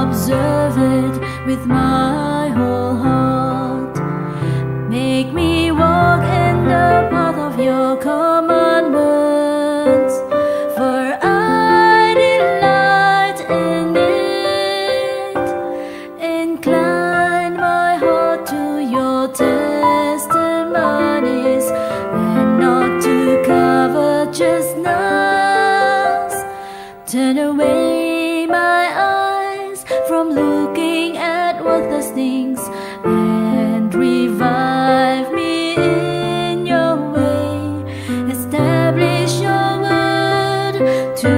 observe it with my whole heart. Make me walk in the path of your commandments, for I delight in it. Incline my heart to your testimonies, and not to covetousness. Turn away my eyes from looking at worthless things, and revive me in your way. Establish your word to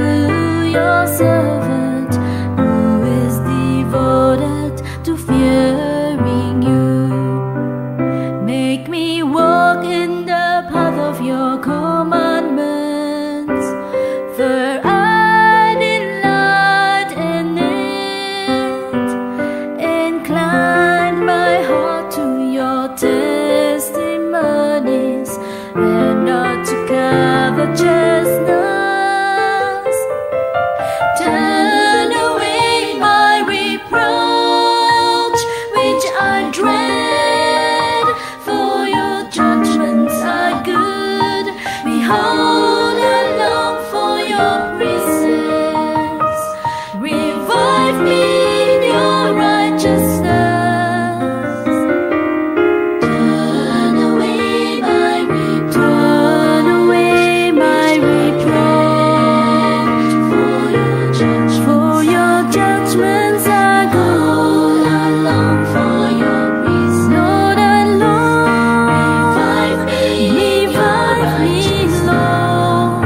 your servant, who is devoted to fearing you. Make me walk in the path of your commandments, for I delight in it. Incline my heart to your testimonies, and not to covetousness. Turn away my reproach, which I dread, for your judgments are good. Behold, I long for your precepts. Revive me in your righteousness. Turn away my reproach, for your judgments are good. I long for your precepts. Lord, I long. Revive me, Lord.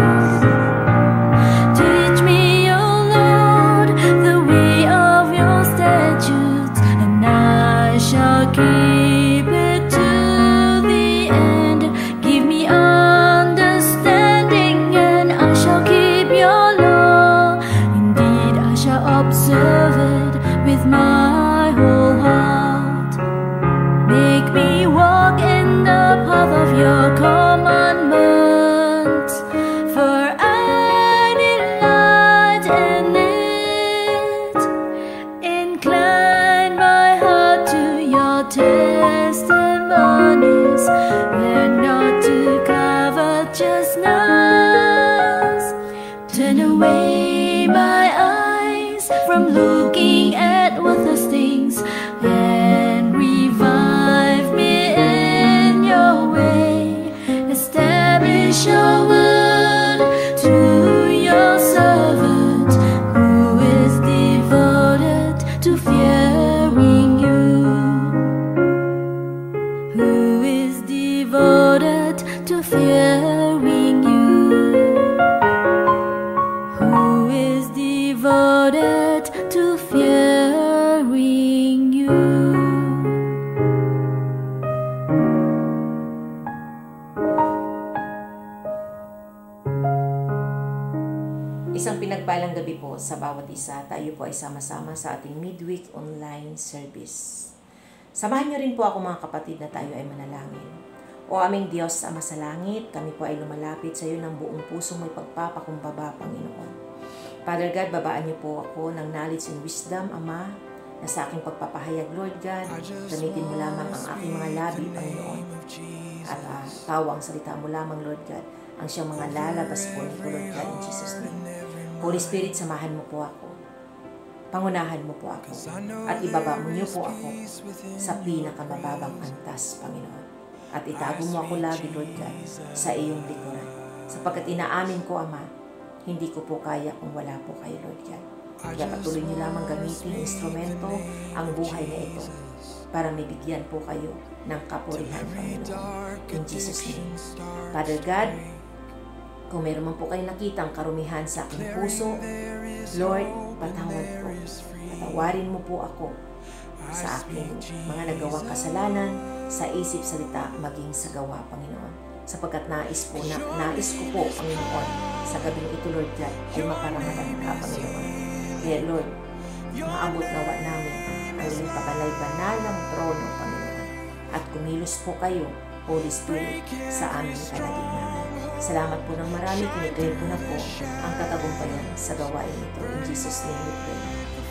Teach me, O Lord, the way of your statutes, and I shall keep it to the end. Give me understanding, and I shall keep your law. Indeed, I shall observe it with my whole heart. Make me walk in the path of your commandments, for I delight in it. Incline my heart to your testimonies, and not to covetousness. Turn away my eyes from looking at worthless things, and revive me in your way. Establish your word to your servant, who is devoted to fearing you. Who is devoted to fearing you. Who is devoted to fearing you. Isang pinagpalang gabi po sa bawat isa. Tayo po ay sama-sama sa ating midweek online service. Samahan niyo rin po ako mga kapatid na tayo ay manalangin. O aming Diyos, Ama sa langit, kami po ay lumalapit sa iyo ng buong pusong may pagpapakumbaba, Panginoon. Father God, babaan niyo po ako ng knowledge and wisdom, Ama, na sa aking pagpapahayag, Lord God. Gamitin mo lamang ang aking mga labi, Panginoon. At tawang salita mo lamang, Lord God, ang siyang mga lalabas po nito, Lord God, in Jesus' name. Holy Spirit, samahan mo po ako. Pangunahan mo po ako. At ibaba mo niyo po ako sa pinakamababang antas, Panginoon. At itago mo ako lagi, Lord God, sa iyong likuran. Sapagkat inaamin ko, Ama, hindi ko po kaya kung wala po kayo, Lord God. Kaya patuloy niyo lamang gamitin instrumento ang buhay na ito para mabigyan po kayo ng kapurihan, Panginoon. In Jesus' name. Father God, kung meron man po kayo nakitang karumihan sa aking puso, Lord, patawad po. Patawarin mo po ako sa aking mga nagawang kasalanan, sa isip, salita, maging sa gawa, Panginoon. Sapagkat nais ko po, Panginoon, sa gabing ito, Lord God, ay maparangalan ka, Panginoon. Kaya, Lord, maabot nawa namin ang inyong pakalay-banalang trono, Panginoon. At kumilos po kayo, Holy Spirit, sa aming kalagitnaan. Salamat po ng marami, kiniklear ko na po ang katagumpayan sa gawain ito. In Jesus' name we pray.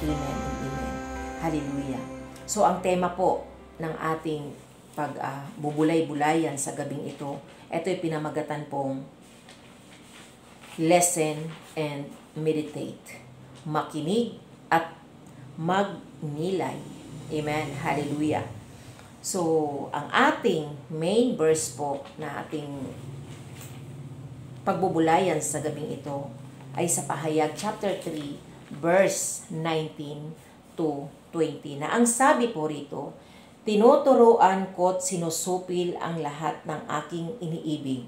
Amen and amen. Hallelujah. So ang tema po ng ating pagbubulay-bulayan sa gabing ito, ito'y pinamagatan pong listen and meditate. Makinig at magnilay. Amen. Hallelujah. So, ang ating main verse po na ating pagbubulayan sa gabing ito ay sa Pahayag chapter 3 verse 19 to 20 na ang sabi po rito, tinuturuan ko't sinusupil ang lahat ng aking iniibig.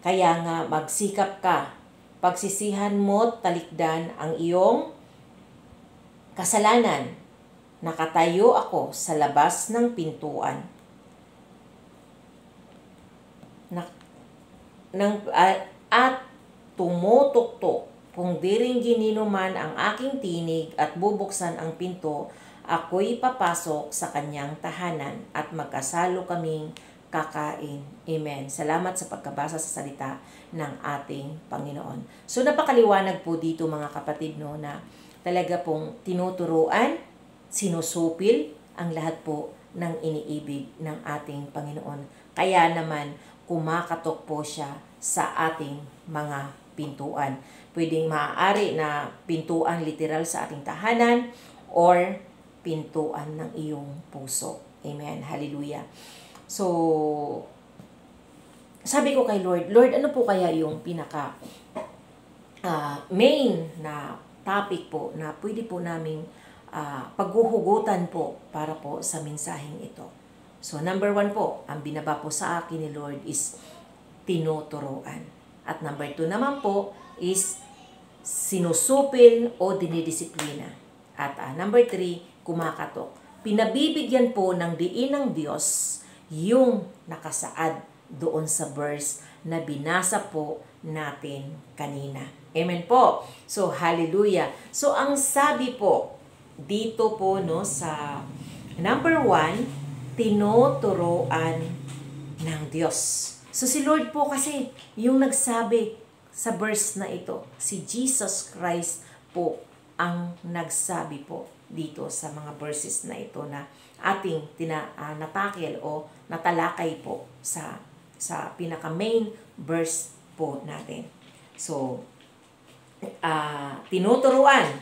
Kaya nga magsikap ka, pagsisihan mo't talikdan ang iyong kasalanan. Nakatayo ako sa labas ng pintuan. At tumutuktok. Kung di rin gininuman ang aking tinig at bubuksan ang pinto, ako'y papasok sa kanyang tahanan at magkasalo kaming kakain. Amen. Salamat sa pagkabasa sa salita ng ating Panginoon. So napakaliwanag po dito mga kapatid no, na talaga pong tinuturuan, sinusupil ang lahat po ng iniibig ng ating Panginoon. Kaya naman kumakatok po siya sa ating mga pintuan. Pwedeng maaari na pintuan literal sa ating tahanan or pintuan ng iyong puso. Amen. Hallelujah. So, sabi ko kay Lord, ano po kaya yung pinaka main na topic po na pwede po naming paghuhugutan po para po sa mensaheng ito. So, number 1 po, ang binaba po sa akin ni Lord is tinuturuan. At number 2 naman po is sinusupil o dinidisiplina. At number 3, kumakatok. Pinabibigyan po ng diin ng Diyos yung nakasaad doon sa verse na binasa po natin kanina. Amen po. So, hallelujah. So, ang sabi po dito po no sa number 1, tinuturuan ng Diyos. So, si Lord po kasi yung nagsabi sa verse na ito. Si Jesus Christ po ang nagsabi po dito sa mga verses na ito na ating natakil o natalakay po sa pinaka main verse po natin. So, tinuturuan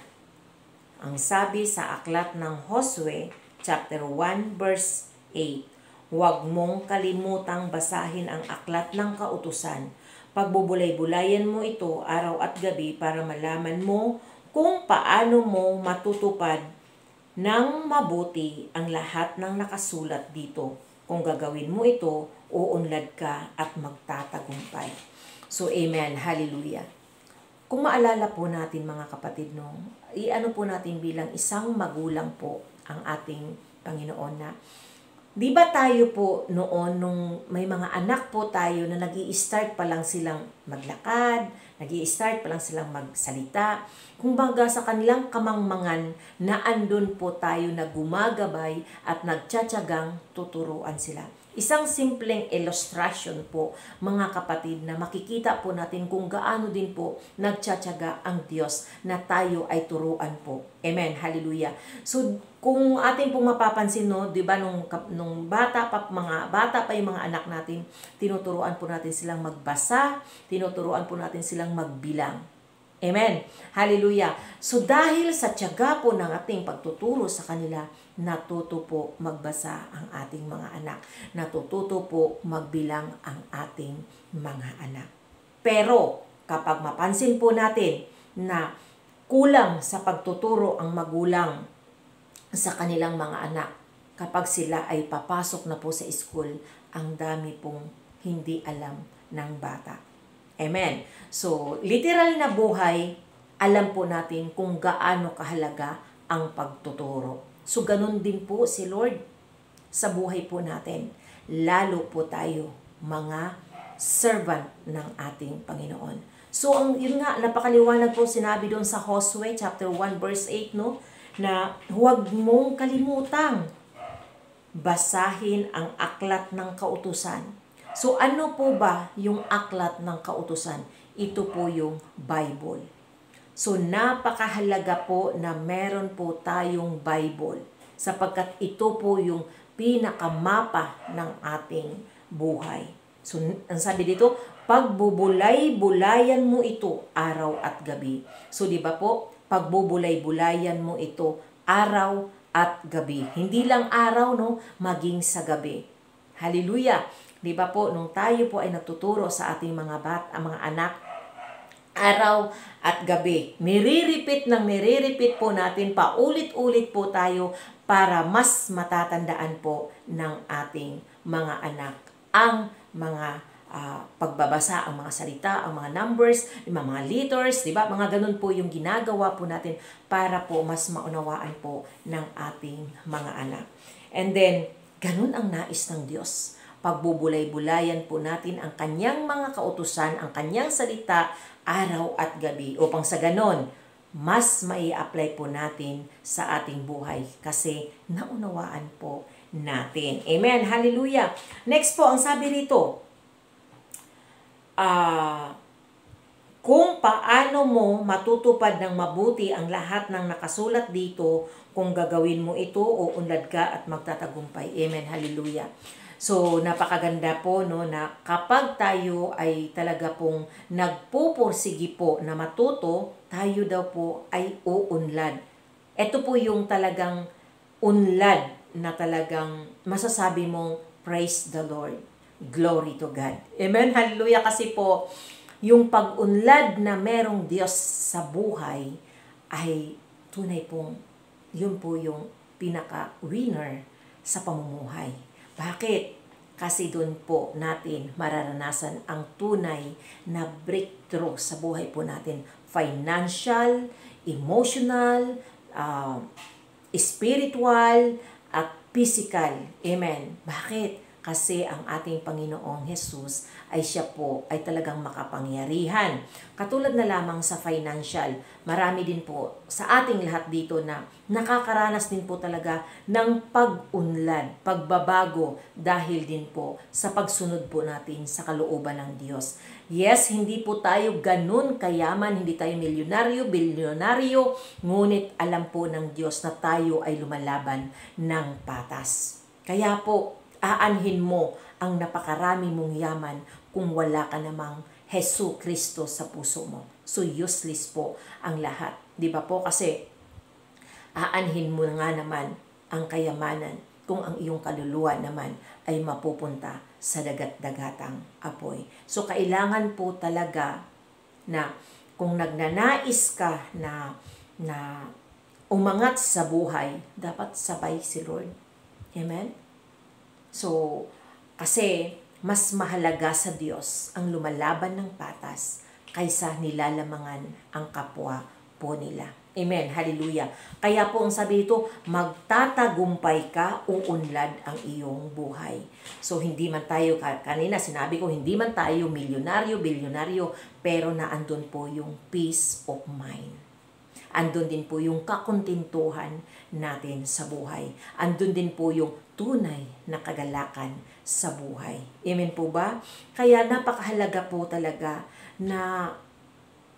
ang sabi sa aklat ng Josue chapter 1 verse 8, huwag mong kalimutang basahin ang aklat ng kautusan. Pagbubulay-bulayan mo ito araw at gabi para malaman mo kung paano mo matutupad ng mabuti ang lahat ng nakasulat dito. Kung gagawin mo ito, uunlad ka at magtatagumpay. So, amen. Hallelujah. Kung maalala po natin mga kapatid, no, iano po natin bilang isang magulang po ang ating Panginoon na di ba tayo po noon nung may mga anak po tayo na nag-i-start pa lang silang maglakad, nag-i-start pa lang silang magsalita, kumbaga sa kanilang kamangmangan na andun po tayo na gumagabay at nagtsatsagang tuturuan sila. Isang simpleng illustration po mga kapatid na makikita po natin kung gaano din po nagtsatsaga ang Diyos na tayo ay turuan po. Amen. Hallelujah. So kung ating pong mapapansin no, 'di ba nung bata pa yung mga anak natin, tinuturuan po natin silang magbasa, tinuturuan po natin silang magbilang. Amen. Hallelujah. So dahil sa tiyaga po ng ating pagtuturo sa kanila, natuto po magbasa ang ating mga anak. Natututo po magbilang ang ating mga anak. Pero kapag mapansin po natin na kulang sa pagtuturo ang magulang sa kanilang mga anak, kapag sila ay papasok na po sa school, ang dami pong hindi alam ng bata. Amen. So, literal na buhay, alam po natin kung gaano kahalaga ang pagtuturo. So, ganun din po si Lord sa buhay po natin. Lalo po tayo, mga servant ng ating Panginoon. So, yun nga, napakaliwanag po sinabi doon sa Josue, chapter 1, verse 8, no? Na huwag mong kalimutang basahin ang aklat ng kautusan. So, ano po ba yung aklat ng kautusan? Ito po yung Bible. So, napakahalaga po na meron po tayong Bible. sapagkat ito po yung pinakamapa ng ating buhay. So, ang sabi dito, pagbubulay-bulayan mo ito araw at gabi. So, di ba po, pagbubulay-bulayan mo ito araw at gabi. Hindi lang araw, no, maging sa gabi. Hallelujah! Di ba po, nung tayo po ay natuturo sa ating mga mga anak, araw at gabi, nire-repeat po natin, paulit-ulit po tayo para mas matatandaan po ng ating mga anak ang mga pagbabasa, ang mga salita, ang mga numbers, yung mga letters, di ba? Mga ganun po yung ginagawa po natin para po mas maunawaan po ng ating mga anak. And then, ganun ang nais ng Diyos. Pagbubulay-bulayan po natin ang kanyang mga kautusan, ang kanyang salita, araw at gabi. Upang sa ganon, mas mai-apply po natin sa ating buhay kasi naunawaan po natin. Amen. Hallelujah. Next po, ang sabi rito, kung paano mo matutupad ng mabuti ang lahat ng nakasulat dito, kung gagawin mo ito, uunlad ka at magtatagumpay. Amen. Hallelujah. So, napakaganda po, no, na kapag tayo ay talaga pong nagpupursigi po na matuto, tayo daw po ay uunlad. Ito po yung talagang unlad na talagang masasabi mong praise the Lord. Glory to God. Amen? Hallelujah. Kasi po, yung pag-unlad na merong Diyos sa buhay ay tunay pong, yun po yung pinaka-winner sa pamumuhay. Bakit? Kasi doon po natin mararanasan ang tunay na breakthrough sa buhay po natin. Financial, emotional, spiritual, at physical. Amen. Bakit? Kasi ang ating Panginoong Jesus ay siya po ay talagang makapangyarihan. Katulad na lamang sa financial, marami din po sa ating lahat dito na nakakaranas din po talaga ng pag-unlad, pagbabago dahil din po sa pagsunod po natin sa kalooban ng Diyos. Yes, hindi po tayo ganun kayaman, hindi tayo milyonaryo, bilyonaryo, ngunit alam po ng Diyos na tayo ay lumalaban ng patas. Kaya po, aanhin mo ang napakarami mong yaman kung wala ka namang Hesus Kristo sa puso mo. So useless po ang lahat. Di ba po? Kasi aanhin mo nga naman ang kayamanan kung ang iyong kaluluwa naman ay mapupunta sa dagat-dagatang apoy. So kailangan po talaga na kung nagnanais ka na umangat sa buhay, dapat sabay si Lord. Amen? So, kasi mas mahalaga sa Diyos ang lumalaban ng patas kaysa nilalamangan ang kapwa po nila. Amen. Hallelujah. Kaya po ang sabi dito, magtatagumpay ka, uunlad ang iyong buhay. So, hindi man tayo, kanina sinabi ko, hindi man tayo milyonaryo, bilyonaryo, pero naandun po yung peace of mind. Andun din po yung kakuntintuhan natin sa buhay. Andun din po yung tunay na kagalakan sa buhay. Amen po ba? Kaya napakahalaga po talaga na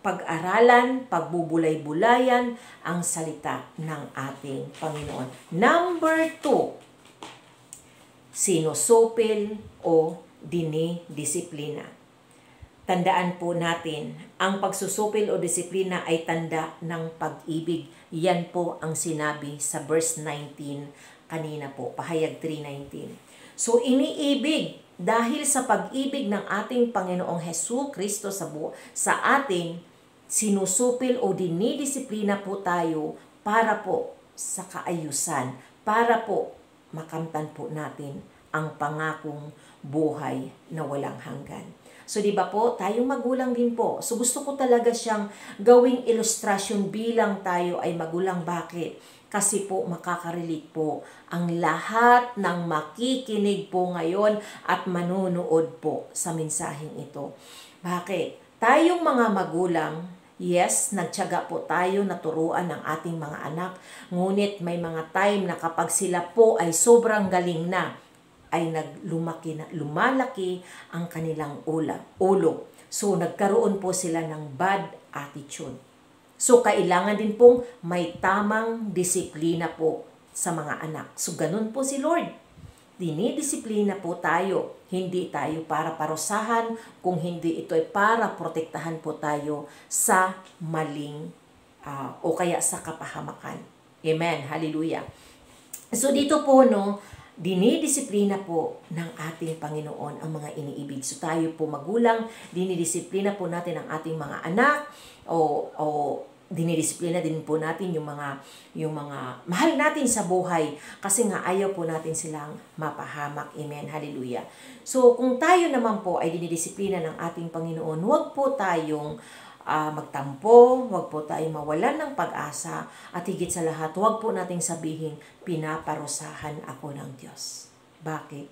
pag-aralan, pagbubulay-bulayan ang salita ng ating Panginoon. Number 2, sinusupil o dinidisiplina. Tandaan po natin, ang pagsusupil o disiplina ay tanda ng pag-ibig. Yan po ang sinabi sa verse 19 kanina po, Pahayag 3:19. So, iniibig dahil sa pag-ibig ng ating Panginoong Hesus Kristo sa ating, sinusupil o dinidisiplina po tayo para po sa kaayusan, para po makamtan po natin ang pangakong buhay na walang hanggan. So, di ba po, tayong magulang din po. So, gusto ko talaga siyang gawing ilustrasyon bilang tayo ay magulang. Bakit? Kasi po, makakarelate po ang lahat ng makikinig po ngayon at manunood po sa mensaheng ito. Bakit? Tayong mga magulang, yes, nagtiyaga po tayo na turuan ng ating mga anak. Ngunit may mga time na kapag sila po ay sobrang galing na, ay lumalaki ang kanilang ulo. So, nagkaroon po sila ng bad attitude. So, kailangan din pong may tamang disiplina po sa mga anak. So, ganun po si Lord. Dinidisiplina po tayo. Hindi tayo para parusahan, kung hindi ito ay para protektahan po tayo sa maling o kaya sa kapahamakan. Amen. Hallelujah. So, dito po, no, dinidisiplina po ng ating Panginoon ang mga iniibig. So tayo po magulang, dinidisiplina po natin ang ating mga anak o dinidisiplina din po natin yung mga mahal natin sa buhay kasi nga ayaw po natin silang mapahamak. Amen. Hallelujah. So kung tayo naman po ay dinidisiplina ng ating Panginoon, huwag po tayong magtampo, huwag po tayong mawalan ng pag-asa, at higit sa lahat, huwag po nating sabihin, pinaparusahan ako ng Diyos. Bakit?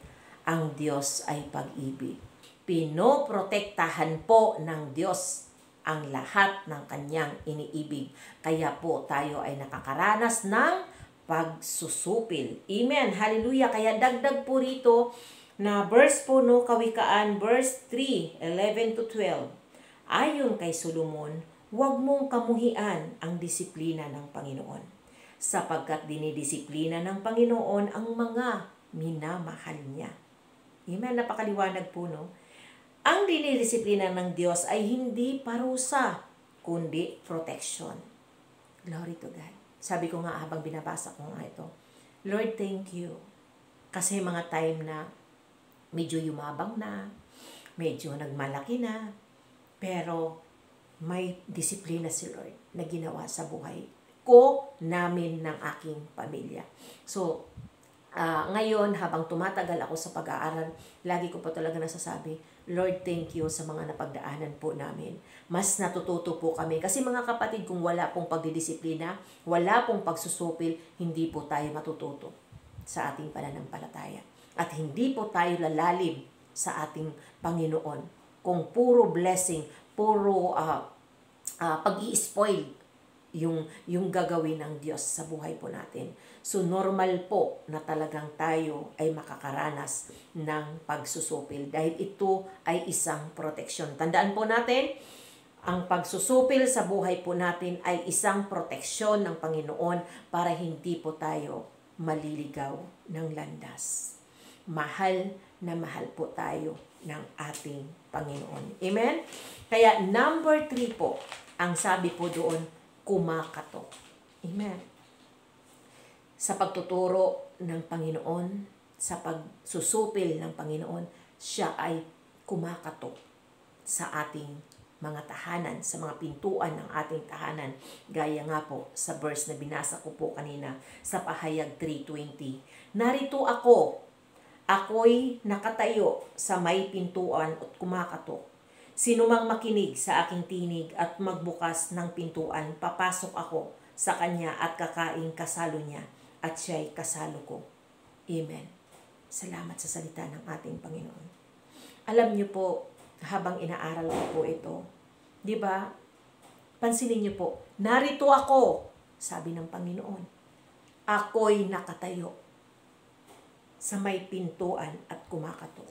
Ang Diyos ay pag-ibig. Pinoprotektahan po ng Diyos ang lahat ng kanyang iniibig. Kaya po tayo ay nakakaranas ng pagsusupil. Amen. Hallelujah. Kaya dagdag po rito na verse po, no, Kawikaan, verse 3, 11 to 12. Ayon kay Solomon, huwag mong kamuhian ang disiplina ng Panginoon, sapagkat dinidisiplina ng Panginoon ang mga minamahal niya. Amen, napakaliwanag po, no? Ang dinidisiplina ng Diyos ay hindi parusa, kundi protection. Glory to God. Sabi ko nga habang binabasa ko nga ito, Lord, thank you. Kasi mga time na medyo yumabang na, medyo nagmalaki na, pero may disiplina si Lord na ginawa sa buhay ko, namin, ng aking pamilya. So, ngayon, habang tumatagal ako sa pag-aaral, lagi ko pa talaga nasasabi, Lord, thank you sa mga napagdaanan po namin. Mas natututo po kami. Kasi mga kapatid, kung wala pong pagdidisiplina, wala pong pagsusupil, hindi po tayo matututo sa ating pananampalataya. At hindi po tayo lalalim sa ating Panginoon kung puro blessing, puro pag-i-spoil yung gagawin ng Diyos sa buhay po natin. So normal po na talagang tayo ay makakaranas ng pagsusupil dahil ito ay isang proteksyon. Tandaan po natin, ang pagsusupil sa buhay po natin ay isang proteksyon ng Panginoon para hindi po tayo maliligaw ng landas. Mahal na mahal po tayo ng ating Panginoon. Amen? Kaya number 3 po, ang sabi po doon, kumakatok. Amen? Sa pagtuturo ng Panginoon, sa pagsusupil ng Panginoon, siya ay kumakatok sa ating mga tahanan, sa mga pintuan ng ating tahanan. Gaya nga po sa verse na binasa ko po kanina sa Pahayag 3:20. Narito ako, ako'y nakatayo sa may pintuan at kumakatok. Sino mang makinig sa aking tinig at magbukas ng pintuan, papasok ako sa kanya at kakaing kasalo niya at siya'y kasalo ko. Amen. Salamat sa salita ng ating Panginoon. Alam niyo po, habang inaaral ko po ito, di ba? Pansinin niyo po, narito ako, sabi ng Panginoon. Ako'y nakatayo sa may pintuan at kumakatok.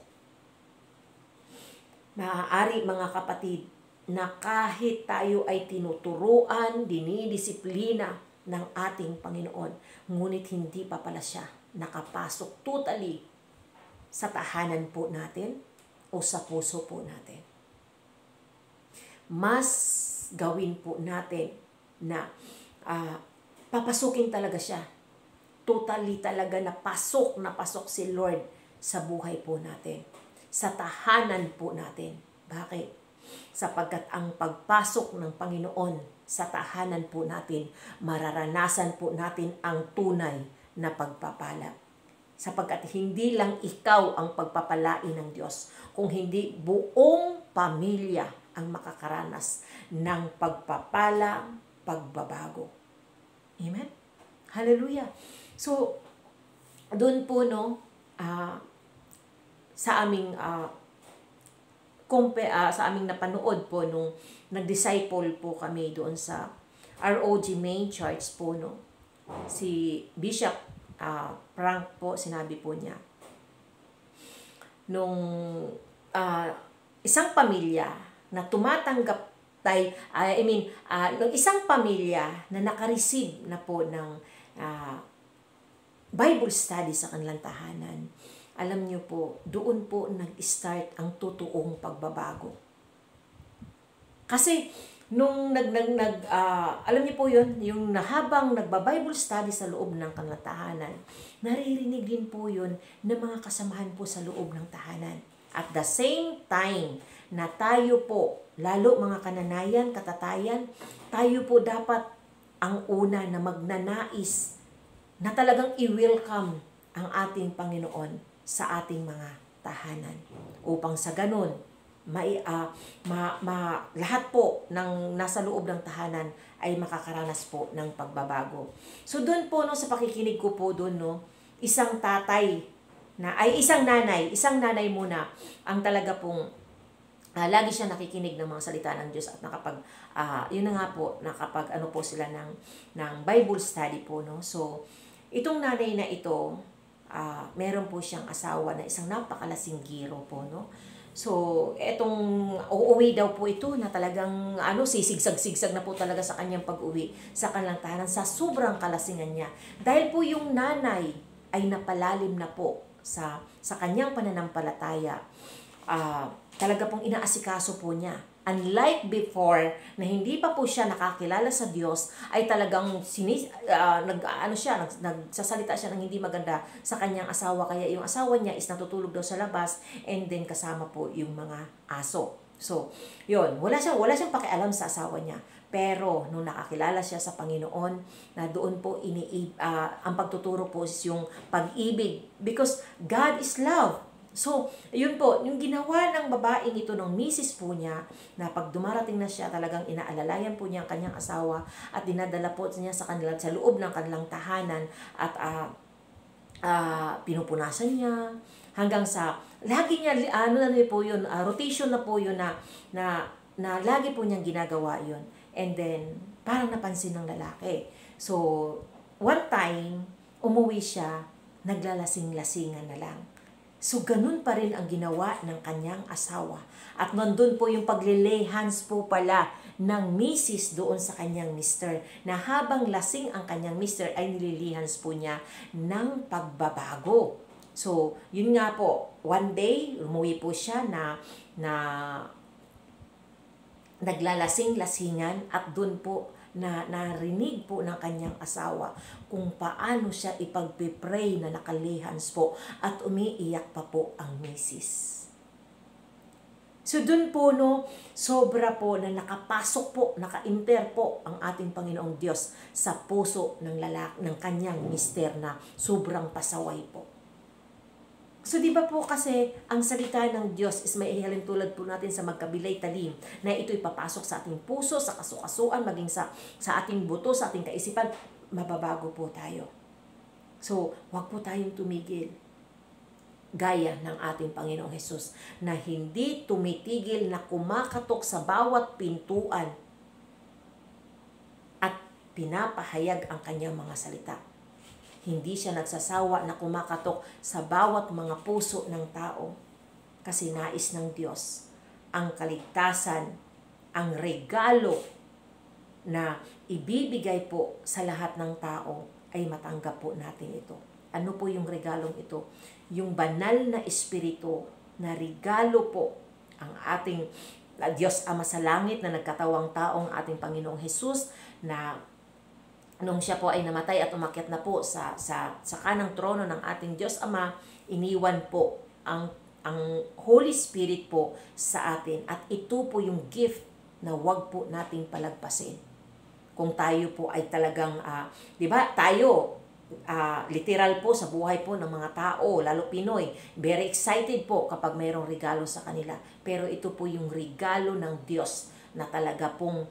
Maaari mga kapatid na kahit tayo ay tinuturuan, dinidisiplina ng ating Panginoon, ngunit hindi pa pala siya nakapasok totally sa tahanan po natin o sa puso po natin. Mas gawin po natin na papasukin talaga siya. Totally talaga na pasok si Lord sa buhay po natin, sa tahanan po natin. Bakit? Sapagkat ang pagpasok ng Panginoon sa tahanan po natin, mararanasan po natin ang tunay na pagpapala. Sapagkat hindi lang ikaw ang pagpapalain ng Diyos, kung hindi buong pamilya ang makakaranas ng pagpapala, pagbabago. Amen? Hallelujah! So, doon po, no, sa aming sa aming napanood po nung nag-disciple po kami doon sa ROG Main Church po, no, si Bishop Frank po, sinabi po niya, nung isang pamilya na tumatanggap nung isang pamilya na nakareceive na po ng Bible study sa kanilang tahanan, alam niyo po, doon po nag-start ang totoong pagbabago. Kasi nung alam niyo po yun, yung habang nagba-Bible study sa loob ng kanilang tahanan, naririnig din po yun ng mga kasamahan po sa loob ng tahanan. At the same time na tayo po, lalo mga kananayan, katatayan, tayo po dapat ang una na magnanais na talagang i-welcome ang ating Panginoon sa ating mga tahanan. Upang sa ganun, lahat po ng nasa loob ng tahanan ay makakaranas po ng pagbabago. So doon po, no, sa pakikinig ko po doon, no, isang nanay muna ang talaga pong lagi siya nakikinig ng mga salita ng Diyos at yun na nga po, nakapag ano po sila ng Bible study po, no. So itong nanay na ito, meron po siyang asawa na isang napakalasinggiro po, no. So, etong uuwi daw po ito na talagang sisigsag-sigsag na po talaga sa kanyang pag-uwi sa kanilang tahanan sa sobrang kalasingan niya. Dahil po yung nanay ay napalalim na po sa kanyang pananampalataya. Talaga pong inaasikaso po niya. Unlike before, na hindi pa po siya nakakilala sa Diyos, ay talagang nagsasalita siya ng hindi maganda sa kanyang asawa. Kaya yung asawa niya is natutulog daw sa labas, and then kasama po yung mga aso. So, yun, wala siyang pakialam sa asawa niya. Pero, nung nakakilala siya sa Panginoon, na doon po ang pagtuturo po is yung pag-ibig. Because God is love. So, yun po, yung ginawa ng babaeng ito, ng misis po niya, na pag dumarating na siya, talagang inaalalayan po niya ang kanyang asawa at dinadala po niya sa loob ng kanilang tahanan at pinupunasan niya hanggang sa, lagi niya, rotation na po yun na lagi po niyang ginagawa yun. And then, parang napansin ng lalaki. So, one time, umuwi siya, naglalasing-lasingan na lang. So, ganun pa rin ang ginawa ng kanyang asawa. At nandun po yung paglilay hands po pala ng misis doon sa kanyang mister, na habang lasing ang kanyang mister ay nililihans po niya ng pagbabago. So, yun nga po, one day, umuwi po siya na naglalasing-lasingan at doon po na narinig po ng kanyang asawa kung paano siya ipagpipray na nakalihans po at umiiyak pa po ang misis. So dun po, no, sobra po na nakapasok po, naka-enter po ang ating Panginoong Diyos sa puso ng kanyang mister na sobrang pasaway po. So, di ba po kasi, ang salita ng Diyos is may ihalin tulad po natin sa magkabilay talim, na ito'y papasok sa ating puso, sa kasukasuan, maging sa ating buto, sa ating kaisipan, mababago po tayo. So, wag po tayong tumigil. Gaya ng ating Panginoong Hesus, na hindi tumitigil na kumakatok sa bawat pintuan at pinapahayag ang kanyang mga salita. Hindi siya nagsasawa na kumakatok sa bawat mga puso ng tao kasi nais ng Diyos ang kaligtasan, ang regalo na ibibigay po sa lahat ng tao ay matanggap po natin ito. Ano po yung regalong ito? Yung banal na espiritu na regalo po ang ating Diyos Ama sa langit na nagkatawang taong ating Panginoong Hesus, na nung siya po ay namatay at umakyat na po sa kanang trono ng ating Diyos Ama, iniwan po ang Holy Spirit po sa atin. At ito po yung gift na wag po nating palagpasin. Kung tayo po ay talagang, di ba, tayo, literal po sa buhay po ng mga tao, lalo Pinoy, very excited po kapag mayroong regalo sa kanila. Pero ito po yung regalo ng Diyos na talaga pong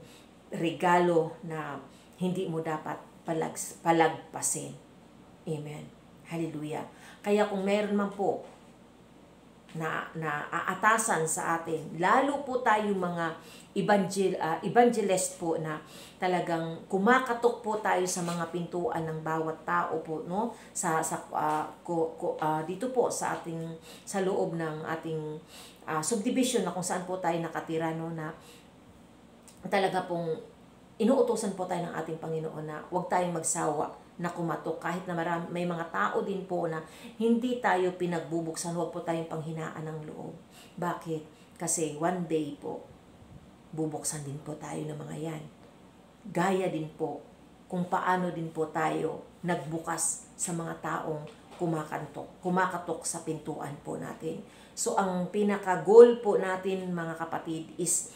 regalo na hindi mo dapat palagpasin. Amen. Hallelujah. Kaya kung meron man po na aatasan sa atin, lalo po tayo mga evangelist po na talagang kumakatok po tayo sa mga pintuan ng bawat tao po, no, dito po sa loob ng ating subdivision na kung saan po tayo nakatira, no, na talaga pong inuutosan po tayo ng ating Panginoon na huwag tayong magsawa na kumatok. Kahit na may mga tao din po na hindi tayo pinagbubuksan, huwag po tayong panghinaan ng loob. Bakit? Kasi one day po, bubuksan din po tayo ng mga yan. Gaya din po kung paano din po tayo nagbukas sa mga taong kumakatok sa pintuan po natin. So ang pinaka-goal po natin mga kapatid is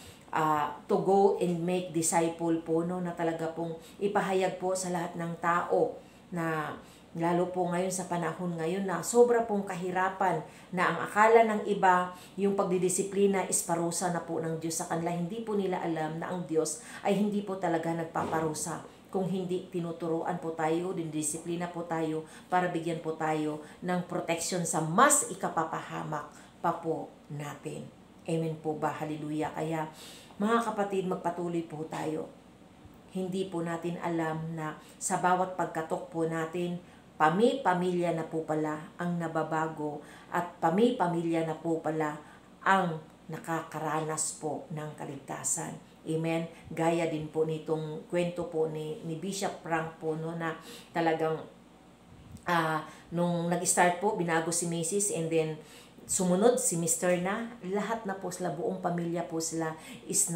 to go and make disciple po, no, na talaga pong ipahayag po sa lahat ng tao na lalo po ngayon sa panahon ngayon na sobra pong kahirapan na ang akala ng iba yung pagdidisiplina is parusa na po ng Diyos sa kanila. Hindi po nila alam na ang Diyos ay hindi po talaga nagpaparusa. Kung hindi tinuturuan po tayo, dinidisiplina po tayo para bigyan po tayo ng protection sa mas ikapapahamak pa po natin. Amen po ba? Hallelujah. Kaya mga kapatid, magpatuloy po tayo. Hindi po natin alam na sa bawat pagkatok po natin, pamilya na po pala ang nababago at pamilya na po pala ang nakakaranas po ng kaligtasan. Amen. Gaya din po nitong kwento po ni Bishop Frank po, no, na talagang nung nag-start po, binago si Mrs. and then sumunod si Mr. na, lahat na po sila, buong pamilya po sila is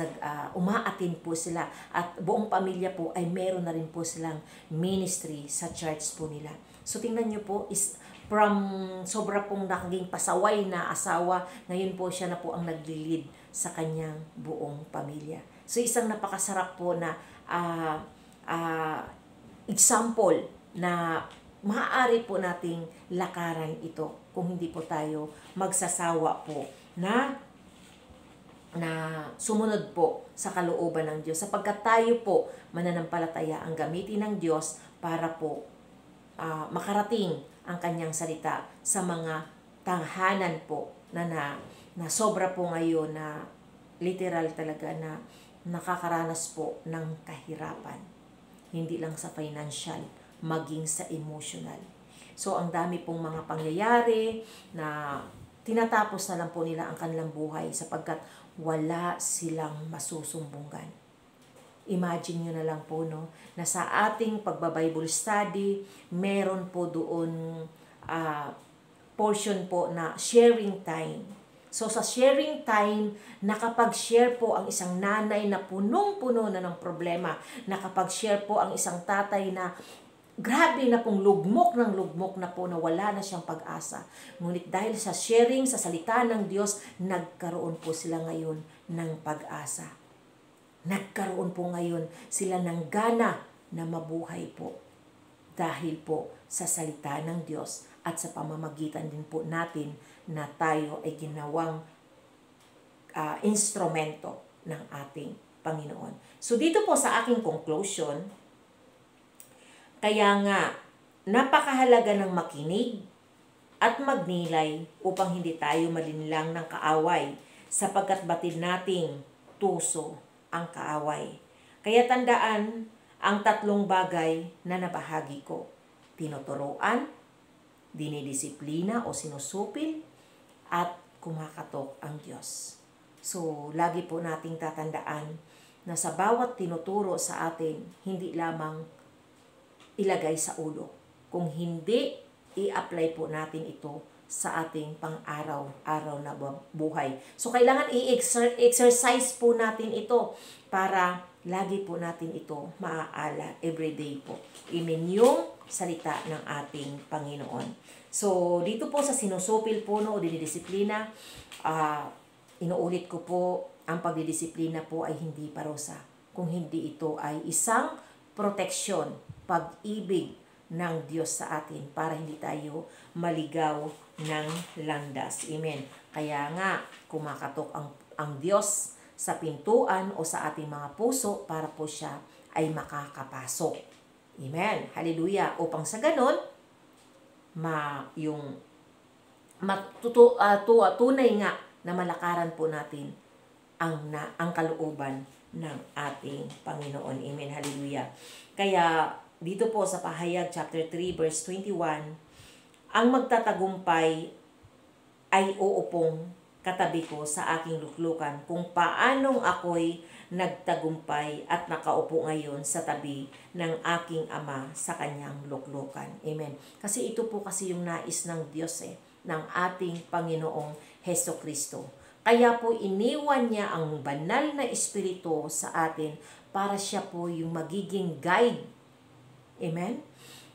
umaatin po sila at buong pamilya po ay meron na rin po silang ministry sa church po nila. So tingnan nyo po, is from sobra pong naging pasaway na asawa, ngayon po siya na po ang nagli-lead sa kanyang buong pamilya. So isang napakasarap po na example na maaari po nating lakaran ito kung hindi po tayo magsasawa po na sumunod po sa kalooban ng Diyos. Sapagkat tayo po mananampalataya ang gamitin ng Diyos para po makarating ang kanyang salita sa mga tahanan po na sobra po ngayon na literal talaga na nakakaranas po ng kahirapan. Hindi lang sa financial, maging sa emotional. So, ang dami pong mga pangyayari na tinatapos na lang po nila ang kanilang buhay sapagkat wala silang masusumbungan. Imagine nyo na lang po, no, na sa ating pagbabible study, meron po doon portion po na sharing time. So, sa sharing time, nakapag-share po ang isang nanay na punong-puno na ng problema. Nakapag-share po ang isang tatay na grabe na pong lugmok na po na wala na siyang pag-asa. Ngunit dahil sa sharing, sa salita ng Diyos, nagkaroon po sila ngayon ng pag-asa. Nagkaroon po ngayon sila ng gana na mabuhay po. Dahil po sa salita ng Diyos at sa pamamagitan din po natin na tayo ay ginawang instrumento ng ating Panginoon. So dito po sa aking conclusion, kaya nga, napakahalaga ng makinig at magnilay upang hindi tayo malinlang ng kaaway sapagkat batid nating tuso ang kaaway. Kaya tandaan ang tatlong bagay na nabahagi ko. Tinuturuan, dinidisiplina o sinusupil, at kumakatok ang Diyos. So, lagi po nating tatandaan na sa bawat tinuturo sa atin, hindi lamang ilagay sa ulo. Kung hindi, i-apply po natin ito sa ating pang-araw-araw na buhay. So, kailangan i-exercise po natin ito para lagi po natin ito maaala everyday po. Amen, yung salita ng ating Panginoon. So, dito po sa sinusupil po, no, o dinidisiplina, inuulit ko po, ang pagdidisiplina po ay hindi parusa. Kung hindi ito ay isang proteksyon, pag-ibig ng Diyos sa atin para hindi tayo maligaw ng landas. Amen. Kaya nga, kumakatok ang Diyos sa pintuan o sa ating mga puso para po siya ay makakapasok. Amen. Hallelujah. Upang sa ganon, tunay nga na malakaran po natin ang kalooban ng ating Panginoon. Amen. Hallelujah. Kaya dito po sa Pahayag chapter 3 verse 21, ang magtatagumpay ay uupong katabi ko sa aking luklukan kung paanong ako'y nagtagumpay at nakaupo ngayon sa tabi ng aking ama sa kanyang luklukan. Amen. Kasi ito po kasi yung nais ng Diyos ng ating Panginoong Hesukristo. Kaya po iniwan niya ang banal na Espiritu sa atin para siya po yung magiging guide. Amen?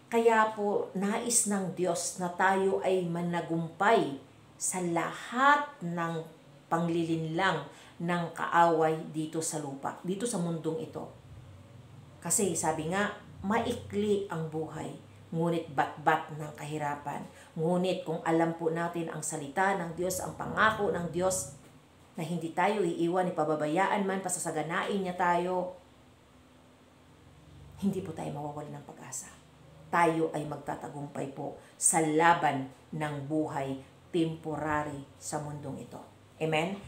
Kaya po nais ng Diyos na tayo ay managumpay sa lahat ng panglilinlang ng kaaway dito sa lupa, dito sa mundong ito. Kasi sabi nga, maikli ang buhay, ngunit batbat ng kahirapan. Ngunit kung alam po natin ang salita ng Diyos, ang pangako ng Diyos, na hindi tayo iiwan, ipababayaan man, pasasaganain niya tayo, hindi po tayo mawawalan ng pag-asa. Tayo ay magtatagumpay po sa laban ng buhay temporary sa mundong ito. Amen?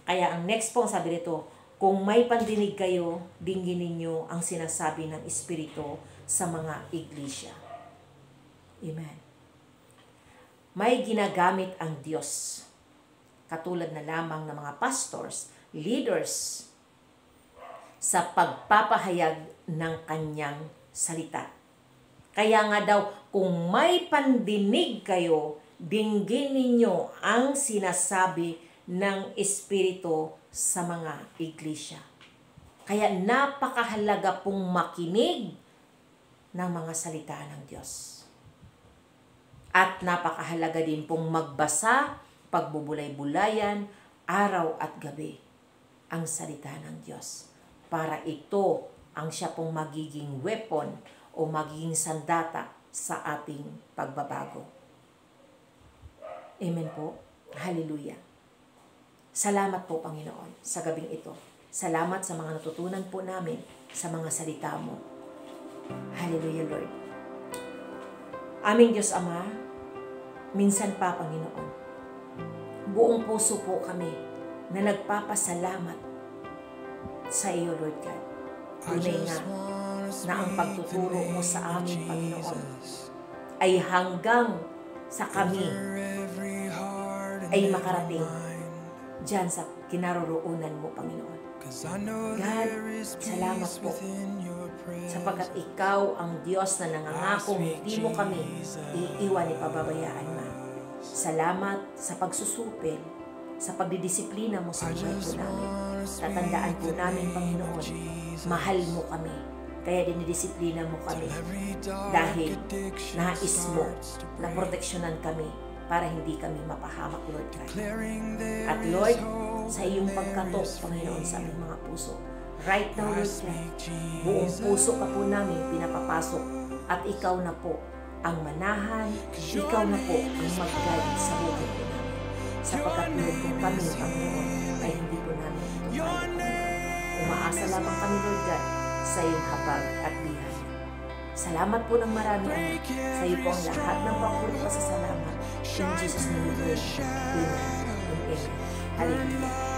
Kaya ang next po, sabi nito, kung may pandinig kayo, dinggin ninyo ang sinasabi ng Espiritu sa mga iglesia. Amen. May ginagamit ang Diyos, katulad na lamang ng mga pastors, leaders, sa pagpapahayag ng kanyang salita. Kaya nga daw, kung may pandinig kayo, dinggin ninyo ang sinasabi ng Espiritu sa mga iglesia. Kaya napakahalaga pong makinig ng mga salita ng Diyos. At napakahalaga din pong magbasa, pagbubulay-bulayan, araw at gabi ang salita ng Diyos. Para ito ang siya pong magiging weapon o magiging sandata sa ating pagbabago. Amen po. Hallelujah. Salamat po, Panginoon, sa gabing ito. Salamat sa mga natutunan po namin sa mga salita mo. Hallelujah, Lord. Aming Diyos Ama, minsan pa, Panginoon, buong puso po kami na nagpapasalamat sa iyo, Lord God. Tunay nga na ang pagtuturo mo sa amin, Panginoon, ay hanggang sa kami ay makarating diyan sa kinaroroonan mo, Panginoon. God, salamat po sapagkat ikaw ang Diyos na nangangakong hindi mo kami iiwan ni pababayaan man. Salamat sa pagsusupil, sa pagdidisiplina mo sa buhay po namin. Tatandaan po namin, Panginoon, mahal mo kami, kaya dinidisiplina mo kami dahil nais mo na proteksyonan kami para hindi kami mapahamak, Lord God. At Lord, sa iyong pagkatok, Panginoon, sa aming mga puso, right now, Lord God, buong puso ka po namin pinapapasok at ikaw na po ang manahan, ikaw na po ang mag-guide sa buhay po namin. Sapagkat Lord, kung kami, Panginoon, ay hindi po namin ito kaya. Umaasa lamang kami, Lord God, sa iyong habag at biyaya. Salamat po ng marami, Ama. Sa iyo po ang lahat ng papuri pa sa salamat. In Jesus' name we pray. Amen and amen. Hallelujah.